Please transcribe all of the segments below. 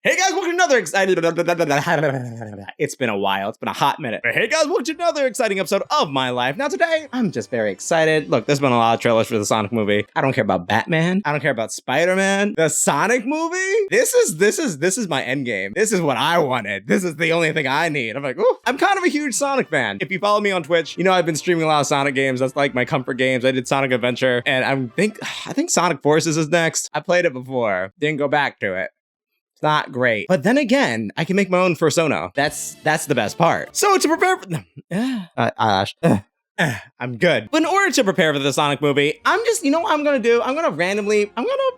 Hey guys, welcome to another exciting... It's been a while. It's been a hot minute. But hey guys, welcome to another exciting episode of my life. Now today, I'm just very excited. Look, there's been a lot of trailers for the Sonic movie. I don't care about Batman. I don't care about Spider-Man. The Sonic movie? This is my end game. This is what I wanted. This is the only thing I need. I'm like, ooh, I'm kind of a huge Sonic fan. If you follow me on Twitch, you know I've been streaming a lot of Sonic games. That's like my comfort games. I did Sonic Adventure, and I think Sonic Forces is next. I played it before. Didn't go back to it. Not great. But then again, I can make my own persona. That's the best part. So to prepare for... I'm good. But in order to prepare for the Sonic movie, you know what I'm gonna do? I'm gonna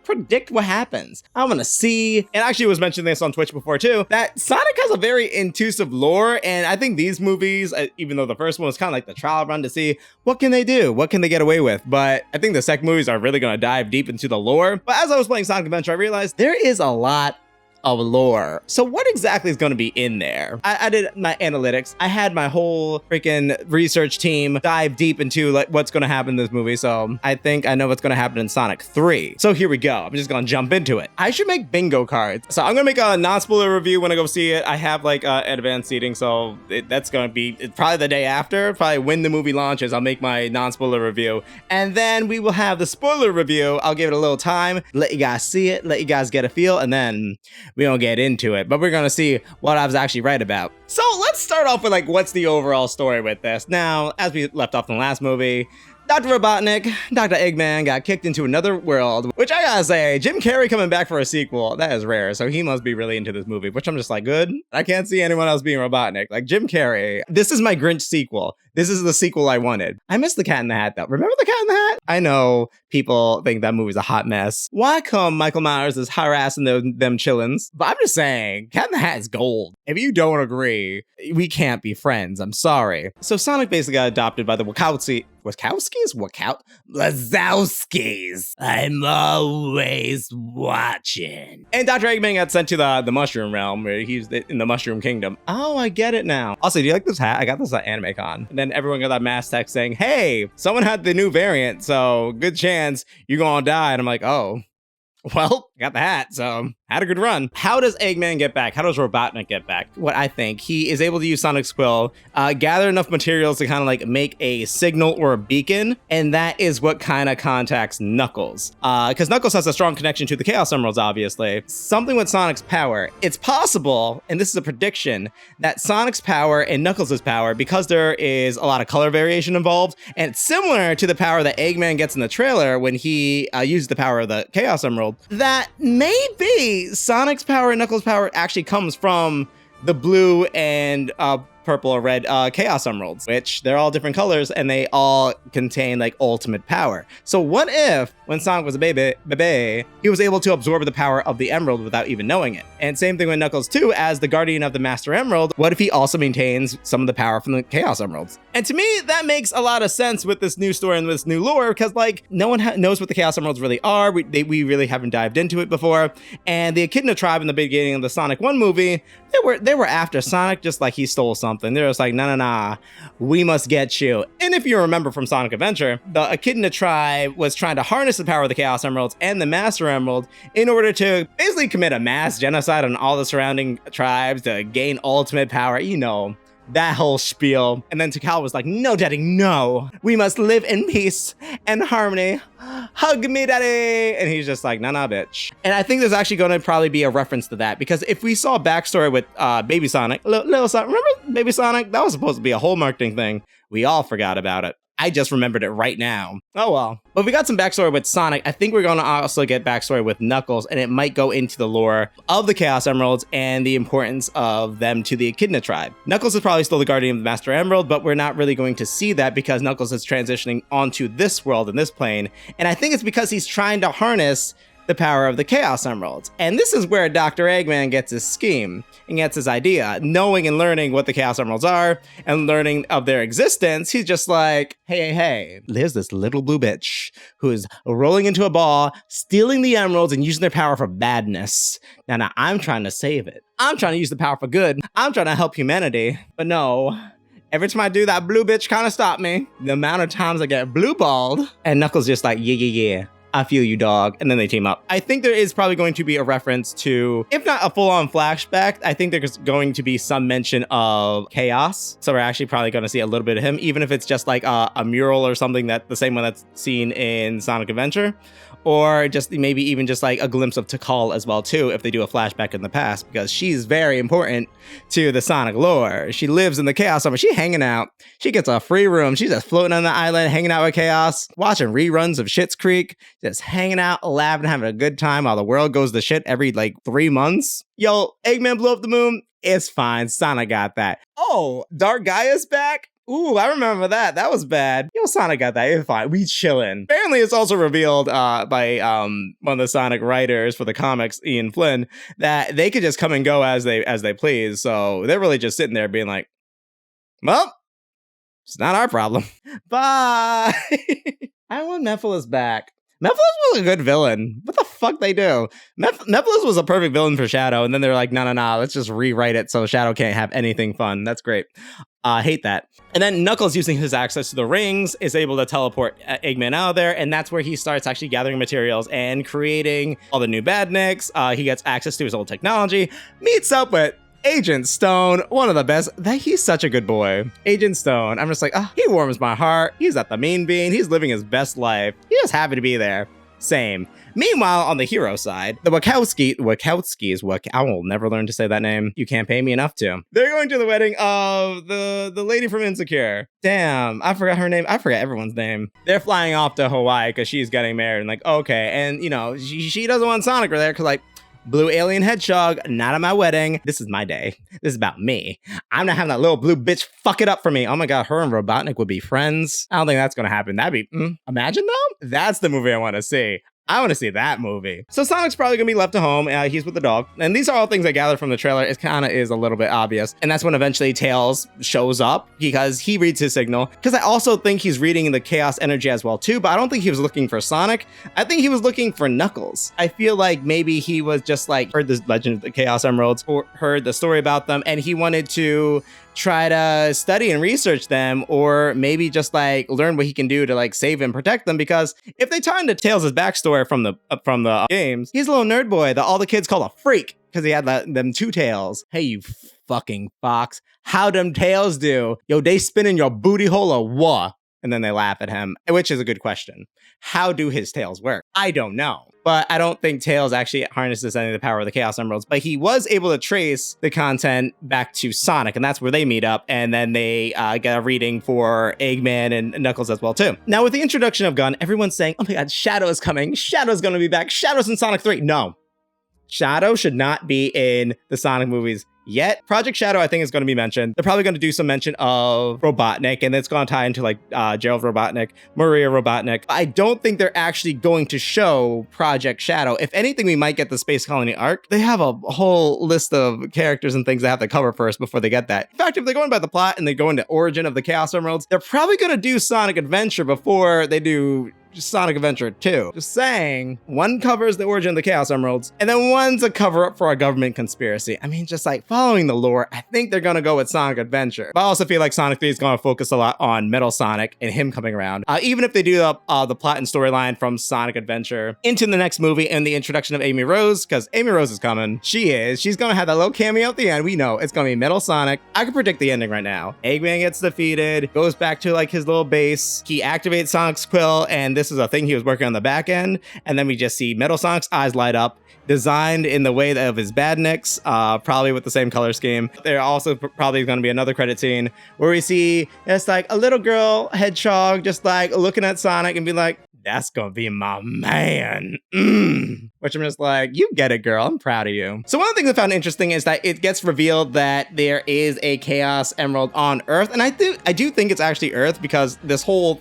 predict what happens. I'm gonna see, and actually was mentioning this on Twitch before too, that Sonic has a very intrusive lore, and I think these movies, even though the first one was kind of like the trial run to see what can they do, what can they get away with, but I think the second movies are really gonna dive deep into the lore. But as I was playing Sonic Adventure, I realized there is a lot of lore. So what exactly is going to be in there? I did my analytics. I had my whole freaking research team dive deep into like what's going to happen in this movie. So I think I know what's going to happen in Sonic 3. So here we go. I'm just going to jump into it. I should make bingo cards. So I'm going to make a non-spoiler review when I go see it. I have like advanced seating. So that's going to be probably the day after, probably when the movie launches, I'll make my non-spoiler review. And then we will have the spoiler review. I'll give it a little time, let you guys see it, let you guys get a feel, and then we don't get into it, but we're gonna see what I was actually right about. So let's start off with like, what's the overall story with this? Now, as we left off in the last movie, Dr. Robotnik, Dr. Eggman got kicked into another world, which I gotta say, Jim Carrey coming back for a sequel, that is rare, so he must be really into this movie, which I'm just like, good. I can't see anyone else being Robotnik. Like, Jim Carrey, this is my Grinch sequel. This is the sequel I wanted. I miss The Cat in the Hat, though. Remember The Cat in the Hat? I know people think that movie's a hot mess. Why come Michael Myers is harassing them chillins? But I'm just saying, Cat in the Hat is gold. If you don't agree, we can't be friends. I'm sorry. So Sonic basically got adopted by the Wachowskis? I'm always watching. And Dr. Eggman got sent to the Mushroom Realm, where he's in the Mushroom Kingdom. Oh, I get it now. Also, do you like this hat? I got this at Anime Con. And then everyone got that mass text saying, hey, someone had the new variant, so good chance you're gonna die. And I'm like, oh, well, got the hat, so had a good run. How does Eggman get back? How does Robotnik get back? What I think, he is able to use Sonic's Quill, gather enough materials to kind of like make a signal or a beacon, and that is what kind of contacts Knuckles. Because Knuckles has a strong connection to the Chaos Emeralds, obviously. Something with Sonic's power. It's possible, and this is a prediction, that Sonic's power and Knuckles' power, because there is a lot of color variation involved, and it's similar to the power that Eggman gets in the trailer when he uses the power of the Chaos Emerald, that maybe Sonic's power and Knuckles' power actually comes from the blue and purple or red Chaos Emeralds, which they're all different colors and they all contain like ultimate power. So what if when Sonic was a baby, he was able to absorb the power of the Emerald without even knowing it? And same thing with Knuckles too, as the guardian of the Master Emerald, what if he also maintains some of the power from the Chaos Emeralds? And to me, that makes a lot of sense with this new story and this new lore, because like no one knows what the Chaos Emeralds really are. We really haven't dived into it before. And the Echidna tribe in the beginning of the Sonic 1 movie, they were after Sonic just like he stole something. They're just like, nah, we must get you. And if you remember from Sonic Adventure, the Echidna tribe was trying to harness the power of the Chaos Emeralds and the Master Emerald in order to basically commit a mass genocide on all the surrounding tribes to gain ultimate power, you know, that whole spiel. And then Tikal was like, no, daddy, no. We must live in peace and harmony. Hug me, daddy. And he's just like, nah, bitch. And I think there's actually going to probably be a reference to that, because if we saw a backstory with Baby Sonic, Little Sonic, remember Baby Sonic? That was supposed to be a whole marketing thing. We all forgot about it. I just remembered it right now. Oh well. But we got some backstory with Sonic. I think we're going to also get backstory with Knuckles, and it might go into the lore of the Chaos Emeralds and the importance of them to the Echidna tribe. Knuckles is probably still the guardian of the Master Emerald, but we're not really going to see that because Knuckles is transitioning onto this world and this plane. And I think it's because he's trying to harness the power of the Chaos Emeralds. And this is where Dr. Eggman gets his scheme and gets his idea. Knowing and learning what the Chaos Emeralds are and learning of their existence, he's just like, hey, there's this little blue bitch who is rolling into a ball, stealing the emeralds and using their power for badness. Now, I'm trying to save it. I'm trying to use the power for good. I'm trying to help humanity. But no, every time I do, that blue bitch kind of stop me. The amount of times I get blue balled, and Knuckles just like, yeah. I feel you, dog. And then they team up. I think there is probably going to be a reference to, if not a full-on flashback, I think there's going to be some mention of Chaos. So we're actually probably going to see a little bit of him, even if it's just like a mural or something, that the same one that's seen in Sonic Adventure. Or just maybe even just like a glimpse of Tikal as well too, if they do a flashback in the past, because she's very important to the Sonic lore. She lives in the Chaos Summer. She's hanging out. She gets a free room. She's just floating on the island, hanging out with Chaos, watching reruns of Schitt's Creek, just hanging out, laughing, having a good time while the world goes to shit every like 3 months. Yo, Eggman blew up the moon. It's fine. Sonic got that. Oh, Dark Gaia's back? Ooh, I remember that. That was bad. Yo, Sonic got that. It's fine. We chillin'. Apparently, it's also revealed by one of the Sonic writers for the comics, Ian Flynn, that they could just come and go as they please. So they're really just sitting there being like, well, it's not our problem. Bye. I want Mephiles back. Mephiles was a good villain. What the fuck they do? Mephiles was a perfect villain for Shadow, and then they're like, no, let's just rewrite it so Shadow can't have anything fun. That's great. I hate that. And then Knuckles, using his access to the rings, is able to teleport Eggman out of there, and that's where he starts actually gathering materials and creating all the new badniks. He gets access to his old technology, meets up with Agent Stone, one of the best. He's such a good boy. Agent Stone, I'm just like, he warms my heart. He's at the mean bean. He's living his best life. He's just happy to be there. Same. Meanwhile, on the hero side, the Wachowskis, I will never learn to say that name. You can't pay me enough to. They're going to the wedding of the lady from Insecure. Damn, I forgot her name. I forgot everyone's name. They're flying off to Hawaii because she's getting married. And like, okay. And, you know, she doesn't want Sonic there because, like, blue alien hedgehog, not at my wedding. This is my day. This is about me. I'm not having that little blue bitch fuck it up for me. Oh my god, her and Robotnik would be friends. I don't think that's gonna happen. That'd be, imagine though? That's the movie I want to see. I want to see that movie. So Sonic's probably going to be left at home. He's with the dog. And these are all things I gathered from the trailer. It kind of is a little bit obvious. And that's when eventually Tails shows up because he reads his signal. Because I also think he's reading the chaos energy as well too. But I don't think he was looking for Sonic. I think he was looking for Knuckles. I feel like maybe he was just like heard the Legend of the Chaos Emeralds or heard the story about them. And he wanted to try to study and research them, or maybe just like learn what he can do to like save and protect them. Because if they tie into Tails' backstory from the games, he's a little nerd boy that all the kids call a freak because he had them two tails. Hey, you fucking fox, how them tails do? Yo, they spin in your booty hole or what? And then they laugh at him, which is a good question. How do his tails work? I don't know. But I don't think Tails actually harnesses any of the power of the Chaos Emeralds. But he was able to trace the content back to Sonic, and that's where they meet up. And then they get a reading for Eggman and Knuckles as well, too. Now, with the introduction of Gun, everyone's saying, oh my god, Shadow is coming. Shadow's going to be back. Shadow's in Sonic 3. No. Shadow should not be in the Sonic movies yet. Project Shadow, I think, is going to be mentioned. They're probably going to do some mention of Robotnik, and it's going to tie into like Gerald Robotnik, Maria Robotnik. I don't think they're actually going to show Project Shadow. If anything, we might get the Space Colony arc. They have a whole list of characters and things they have to cover first before they get that. In fact, if they're going by the plot and they go into origin of the Chaos Emeralds, they're probably going to do Sonic Adventure before they do Sonic Adventure 2. Just saying, one covers the origin of the Chaos Emeralds, and then one's a cover-up for a government conspiracy. I mean, just like following the lore, I think they're gonna go with Sonic Adventure. But I also feel like Sonic 3 is gonna focus a lot on Metal Sonic and him coming around. Even if they do the plot and storyline from Sonic Adventure into the next movie and the introduction of Amy Rose, because Amy Rose is coming. She's gonna have that little cameo at the end. We know it's gonna be Metal Sonic. I can predict the ending right now. Eggman gets defeated, goes back to like his little base. He activates Sonic's quill, and this is a thing he was working on the back end, and then we just see Metal Sonic's eyes light up, designed in the way of his badniks, probably with the same color scheme. There also probably going to be another credit scene where we see it's like a little girl hedgehog just like looking at Sonic and be like, that's gonna be my man. Which I'm just like, you get it, girl. I'm proud of you. So one of the things I found interesting is that it gets revealed that there is a Chaos Emerald on Earth. And I do think it's actually Earth, because this whole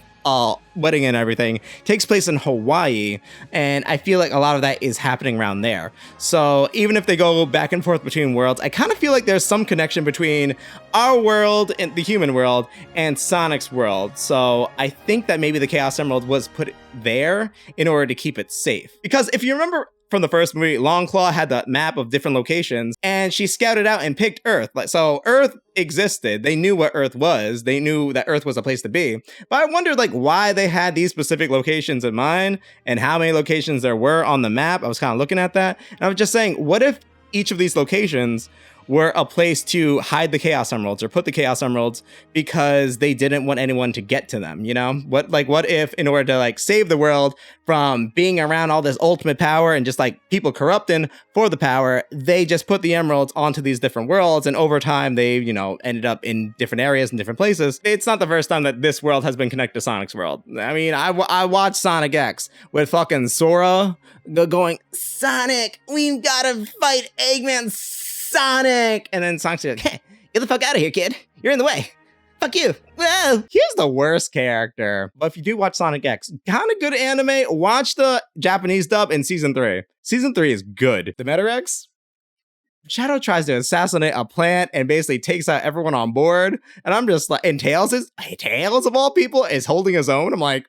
wedding and everything takes place in Hawaii, and I feel like a lot of that is happening around there. So even if they go back and forth between worlds, I kind of feel like there's some connection between our world and the human world and Sonic's world. So I think that maybe the Chaos Emerald was put there in order to keep it safe. Because if you remember from the first movie, Longclaw had the map of different locations, and she scouted out and picked Earth. So Earth existed. They knew what Earth was. They knew that Earth was a place to be. But I wondered why they had these specific locations in mind and how many locations there were on the map. I was kind of looking at that. And I was just saying, what if each of these locations were a place to hide the Chaos Emeralds or put the Chaos Emeralds because they didn't want anyone to get to them, you know? What if in order to save the world from being around all this ultimate power and just people corrupting for the power, they just put the emeralds onto these different worlds, and over time they, ended up in different areas and different places. It's not the first time that this world has been connected to Sonic's world. I mean, I watched Sonic X with fucking Sora going, Sonic, we've gotta fight Eggman, Sonic! And then Sonic's like, hey, get the fuck out of here, kid. You're in the way. Fuck you. Whoa. Here's the worst character. But if you do watch Sonic X, kind of good anime, watch the Japanese dub in Season 3. Season 3 is good. The Metarex? Shadow tries to assassinate a plant and basically takes out everyone on board. And I'm just like, and Tails of all people is holding his own. I'm like,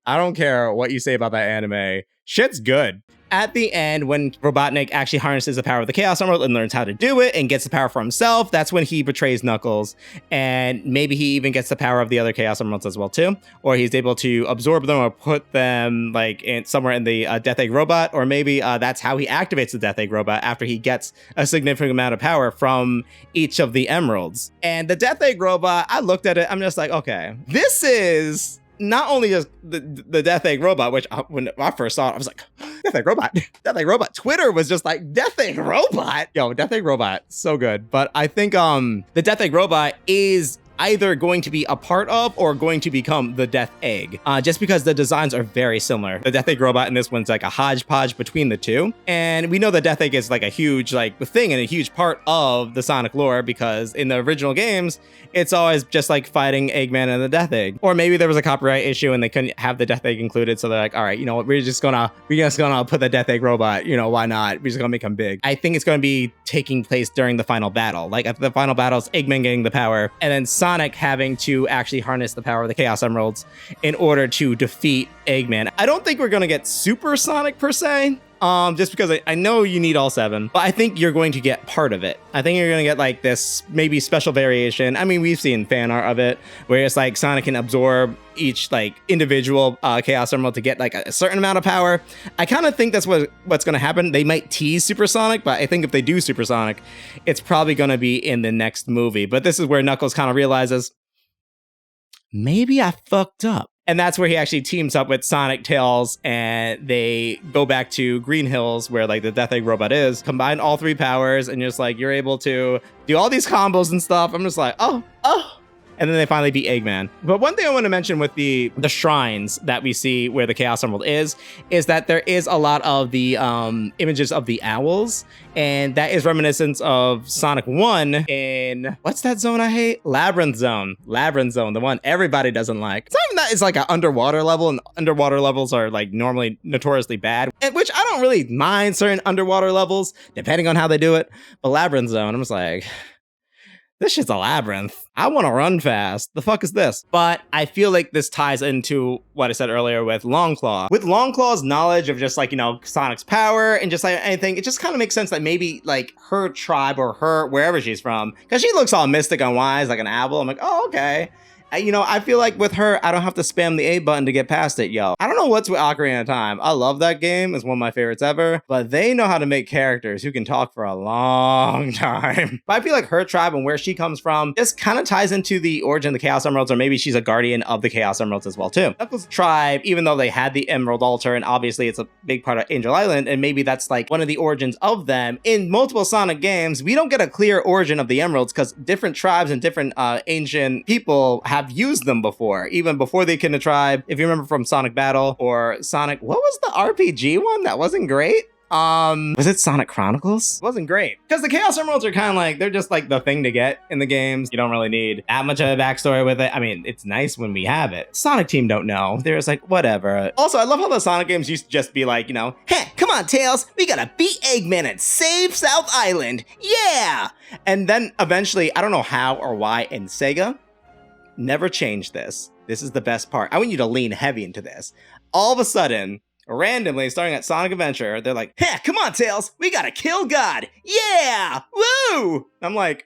I don't care what you say about that anime. Shit's good. At the end, when Robotnik actually harnesses the power of the Chaos Emerald and learns how to do it and gets the power for himself, that's when he betrays Knuckles. And maybe he even gets the power of the other Chaos Emeralds as well too. Or he's able to absorb them or put them somewhere in the Death Egg Robot. Or maybe that's how he activates the Death Egg Robot after he gets a significant amount of power from each of the emeralds. And the Death Egg Robot, I looked at it, I'm just like, okay, this is not only just the Death Egg Robot, which when I first saw it, I was like, Death Egg Robot, Death Egg Robot. Twitter was just like, Death Egg Robot? Yo, Death Egg Robot, so good. But I think the Death Egg Robot is either going to be a part of or going to become the Death Egg, just because the designs are very similar. The Death Egg Robot in this one's like a hodgepodge between the two. And we know the Death Egg is like a huge thing and a huge part of the Sonic lore, because in the original games, it's always just fighting Eggman and the Death Egg. Or maybe there was a copyright issue and they couldn't have the Death Egg included, so they're like, all right, you know what, we're just gonna put the Death Egg Robot, why not? We're just gonna make him big. I think it's gonna be taking place during the final battle. At the final battle, it's Eggman getting the power, and then Sonic having to actually harness the power of the Chaos Emeralds in order to defeat Eggman. I don't think we're gonna get Super Sonic per se, just because I know you need all 7, but I think you're going to get part of it. I think you're going to get this maybe special variation. I mean, we've seen fan art of it where it's Sonic can absorb each individual Chaos Emerald to get a certain amount of power. I kind of think that's what's going to happen. They might tease Super Sonic, but I think if they do Super Sonic, it's probably going to be in the next movie. But this is where Knuckles kind of realizes, maybe I fucked up. And that's where he actually teams up with Sonic, Tails, and they go back to Green Hills where the Death Egg Robot is, combine all 3 powers, and you're able to do all these combos and stuff. I'm just like, oh. And then they finally beat Eggman. But one thing I want to mention with the shrines that we see where the Chaos Emerald is that there is a lot of the images of the owls. And that is reminiscent of Sonic 1 in, what's that zone I hate? Labyrinth Zone, the one everybody doesn't like. It's not even that, it's an underwater level, and underwater levels are normally notoriously bad, which I don't really mind certain underwater levels, depending on how they do it. But Labyrinth Zone, I'm just like, this shit's a labyrinth. I want to run fast. The fuck is this? But I feel like this ties into what I said earlier with Longclaw. With Longclaw's knowledge of just Sonic's power and just anything, it just kind of makes sense that maybe her tribe or her, wherever she's from, because she looks all mystic and wise like an apple. I'm like, oh, okay. I feel like with her, I don't have to spam the A button to get past it, yo. I don't know what's with Ocarina of Time. I love that game. It's one of my favorites ever. But they know how to make characters who can talk for a long time. But I feel like her tribe and where she comes from just kind of ties into the origin of the Chaos Emeralds, or maybe she's a guardian of the Chaos Emeralds as well, too. Knuckles' tribe, even though they had the Emerald Altar, and obviously it's a big part of Angel Island, and maybe that's one of the origins of them. In multiple Sonic games, we don't get a clear origin of the Emeralds because different tribes and different ancient people have used them before, even before the Echidna tribe. If you remember from Sonic Battle or Sonic, what was the RPG one that wasn't great? Was it Sonic Chronicles? It wasn't great. Because the Chaos Emeralds are kind of they're just the thing to get in the games. You don't really need that much of a backstory with it. I mean, it's nice when we have it. Sonic team don't know. They're just whatever. Also, I love how the Sonic games used to just be hey, come on, Tails. We gotta beat Eggman and save South Island. Yeah! And then eventually, I don't know how or why, and Sega never changed this. This is the best part. I want you to lean heavy into this. All of a sudden, randomly starting at Sonic Adventure, they're like, "Hey, come on, Tails, we gotta kill God. Yeah, woo!" I'm like,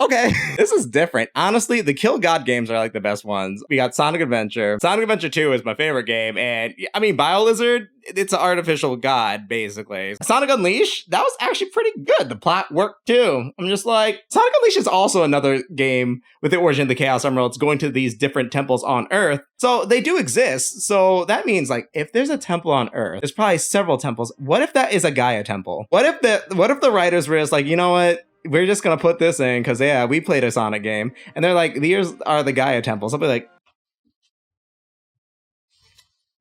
okay, this is different. Honestly, the Kill God games are like the best ones. We got Sonic Adventure. Sonic Adventure 2 is my favorite game. And I mean, BioLizard, it's an artificial god, basically. Sonic Unleashed, that was actually pretty good. The plot worked too. I'm just like, Sonic Unleashed is also another game with the origin of the Chaos Emeralds going to these different temples on Earth. So they do exist. So that means like, if there's a temple on Earth, there's probably several temples. What if that is a Gaia temple? What if the writers were just like, you know what? We're just gonna put this in because yeah, we played a Sonic game, and they're like, these are the Gaia temples. I'll be like,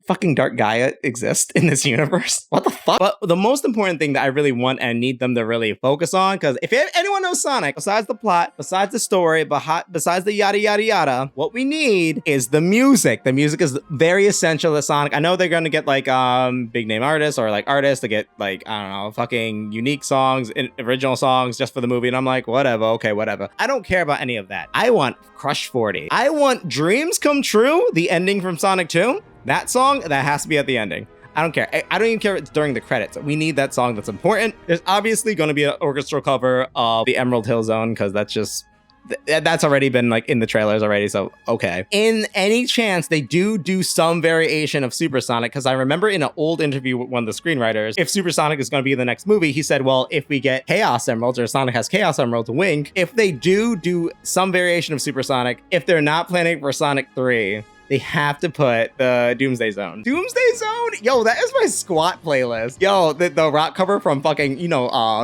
fucking Dark Gaia exist in this universe? What the fuck? But the most important thing that I really want and need them to really focus on, because if anyone knows Sonic, besides the plot, besides the story, besides the yada yada yada, what we need is the music. The music is very essential to Sonic. I know they're gonna get like big name artists or like artists to get like, I don't know, fucking unique songs, original songs just for the movie, and I'm like, whatever, okay, whatever. I don't care about any of that. I want Crush 40. I want Dreams Come True, the ending from Sonic 2. That song, that has to be at the ending. I don't care. I don't even care if it's during the credits. We need that song. That's important. There's obviously going to be an orchestral cover of the Emerald Hill Zone because that's already been like in the trailers already. So, okay. In any chance they do some variation of Supersonic, because I remember in an old interview with one of the screenwriters, if Supersonic is going to be in the next movie, he said, well, if we get Chaos Emeralds or Sonic has Chaos Emeralds, wink. If they do some variation of Supersonic, if they're not planning for Sonic 3, they have to put the Doomsday Zone. Doomsday Zone? Yo, that is my squat playlist. Yo, the rock cover from fucking,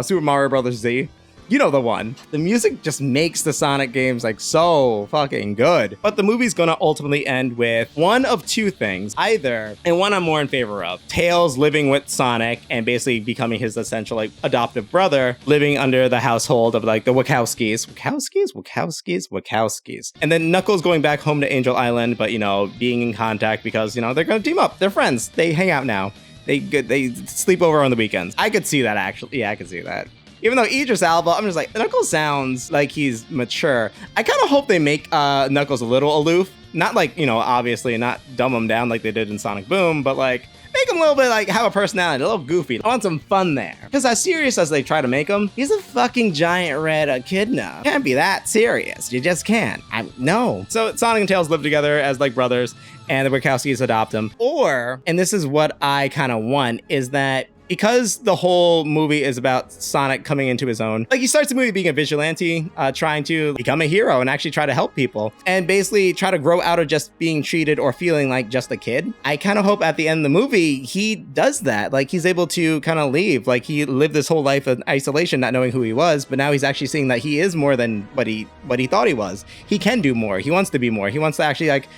Super Mario Bros. Z. You know the one. The music just makes the Sonic games like so fucking good. But the movie's gonna ultimately end with one of two things. Either, and one I'm more in favor of, Tails living with Sonic and basically becoming his essential like adoptive brother, living under the household of like the Wachowskis. And then Knuckles going back home to Angel Island, but being in contact because, they're gonna team up. They're friends. They hang out now. They sleep over on the weekends. I could see that actually. Yeah, I could see that. Even though Idris Elba, I'm just like, Knuckles sounds like he's mature. I kind of hope they make Knuckles a little aloof. Not like, obviously not dumb him down like they did in Sonic Boom, but like, make him a little bit like have a personality, a little goofy. I want some fun there. Because as serious as they try to make him, he's a fucking giant red echidna. Can't be that serious. You just can't. No. So Sonic and Tails live together as like brothers, and the Wachowskis adopt him. Or, and this is what I kind of want, is that because the whole movie is about Sonic coming into his own, like he starts the movie being a vigilante, trying to become a hero and actually try to help people and basically try to grow out of just being treated or feeling like just a kid. I kind of hope at the end of the movie, he does that. Like he's able to kind of leave. Like he lived this whole life in isolation, not knowing who he was, but now he's actually seeing that he is more than what he thought he was. He can do more. He wants to be more. He wants to actually like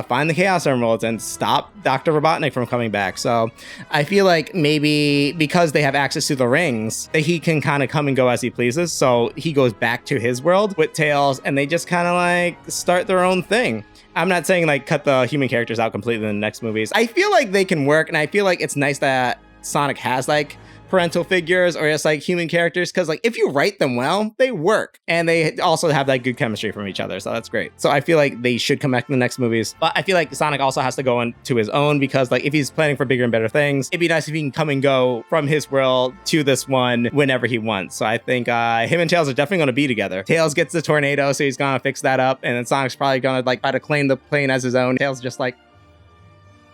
find the Chaos Emeralds and stop Dr. Robotnik from coming back. So I feel like maybe because they have access to the rings, that he can kind of come and go as he pleases. So he goes back to his world with Tails and they just kind of like start their own thing. I'm not saying like cut the human characters out completely in the next movies. I feel like they can work, and I feel like it's nice that Sonic has like parental figures or just like human characters, because like if you write them well, they work, and they also have that good chemistry from each other, so that's great. So I feel like they should come back in the next movies, but I feel like Sonic also has to go into his own, because like if he's planning for bigger and better things, it'd be nice if he can come and go from his world to this one whenever he wants. So I think him and Tails are definitely going to be together. Tails gets the tornado, so he's gonna fix that up, and then Sonic's probably gonna like try to claim the plane as his own. Tails just like,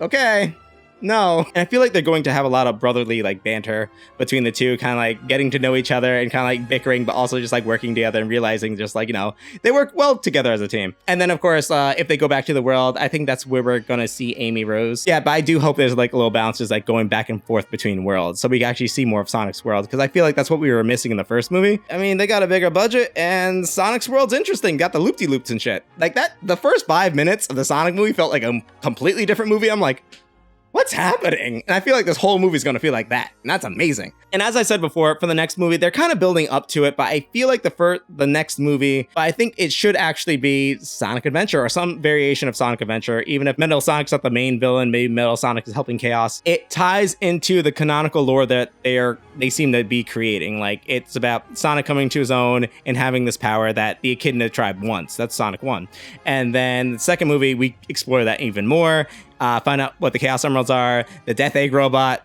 okay. No. And I feel like they're going to have a lot of brotherly like banter between the two, kind of like getting to know each other and kind of like bickering, but also just like working together and realizing just like, they work well together as a team. And then of course, if they go back to the world, I think that's where we're going to see Amy Rose. Yeah, but I do hope there's like a little balance just like going back and forth between worlds, so we can actually see more of Sonic's world, because I feel like that's what we were missing in the first movie. I mean, they got a bigger budget and Sonic's world's interesting. Got the loop-de-loops and shit. Like that, the first 5 minutes of the Sonic movie felt like a completely different movie. I'm like, what's happening? And I feel like this whole movie is going to feel like that. And that's amazing. And as I said before, for the next movie, they're kind of building up to it, but I feel like the next movie, I think it should actually be Sonic Adventure or some variation of Sonic Adventure. Even if Metal Sonic's not the main villain, maybe Metal Sonic is helping Chaos. It ties into the canonical lore that they seem to be creating. Like it's about Sonic coming to his own and having this power that the Echidna tribe wants. That's Sonic 1. And then the second movie, we explore that even more. find out what the Chaos Emeralds are, the Death Egg Robot.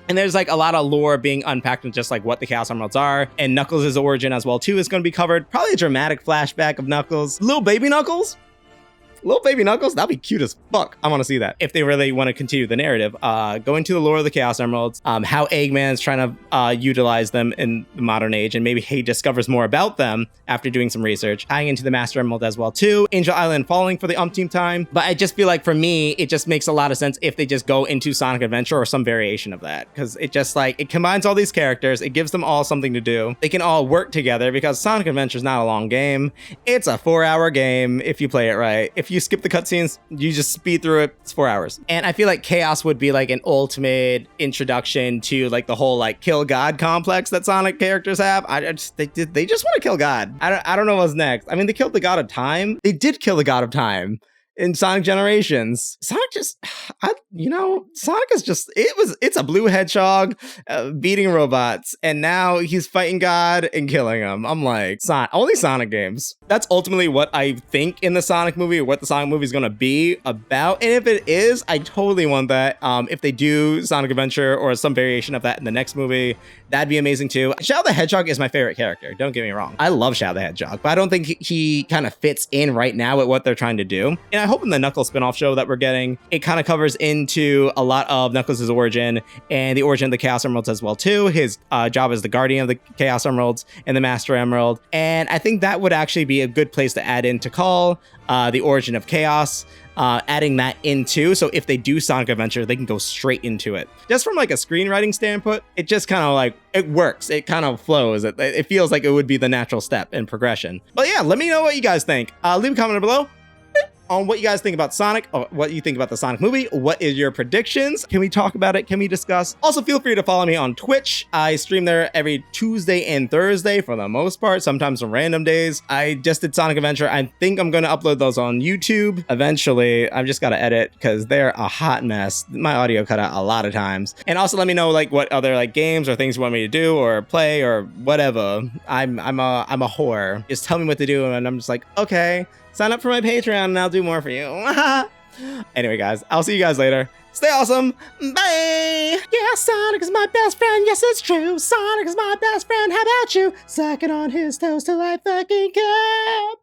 And there's like a lot of lore being unpacked and just like what the Chaos Emeralds are. And Knuckles' origin as well too is going to be covered. Probably a dramatic flashback of Knuckles. Little baby Knuckles? Little baby Knuckles? That'd be cute as fuck. I want to see that. If they really want to continue the narrative, go into the lore of the Chaos Emeralds, how Eggman's trying to utilize them in the modern age, and maybe he discovers more about them after doing some research, tying into the Master Emerald as well too. Angel Island falling for the umpteenth time. But I just feel like for me, it just makes a lot of sense if they just go into Sonic Adventure or some variation of that. Because it just like, it combines all these characters. It gives them all something to do. They can all work together because Sonic Adventure is not a long game. It's a 4-hour game if you play it right. If you skip the cutscenes, you just speed through it, it's 4 hours. And I feel like Chaos would be like an ultimate introduction to like the whole like kill God complex that Sonic characters have. They just want to kill God. I don't know what's next. I mean, they killed the God of Time. They did kill the God of Time in Sonic Generations. Sonic just, Sonic is just, it's a blue hedgehog beating robots, and now he's fighting God and killing him. I'm like, only Sonic games. That's ultimately what I think in the Sonic movie, or what the Sonic movie is going to be about. And if it is, I totally want that. If they do Sonic Adventure or some variation of that in the next movie, that'd be amazing too. Shadow the Hedgehog is my favorite character. Don't get me wrong. I love Shadow the Hedgehog, but I don't think he kind of fits in right now with what they're trying to do. And I hope in the Knuckles spinoff show that we're getting, it kind of covers into a lot of Knuckles' origin and the origin of the Chaos Emeralds as well too. His job as the guardian of the Chaos Emeralds and the Master Emerald. And I think that would actually be a good place to add in Tikal, the origin of Chaos, adding that into, so if they do Sonic Adventure, they can go straight into it. Just from like a screenwriting standpoint, it just kind of like, it works. It kind of flows. It feels like it would be the natural step in progression. But yeah, let me know what you guys think. Leave a comment below on what you guys think about Sonic, or what you think about the Sonic movie. What is your predictions? Can we talk about it? Can we discuss? Also, feel free to follow me on Twitch. I stream there every Tuesday and Thursday for the most part, sometimes on random days. I just did Sonic Adventure. I think I'm going to upload those on YouTube eventually. I've just got to edit because they're a hot mess. My audio cut out a lot of times. And also let me know like what other like games or things you want me to do or play or whatever. I'm a whore. Just tell me what to do and I'm just like, okay. Sign up for my Patreon and I'll do more for you. Anyway, guys, I'll see you guys later. Stay awesome. Bye. Yeah, Sonic is my best friend. Yes, it's true. Sonic is my best friend. How about you? Sucking on his toes till I fucking come.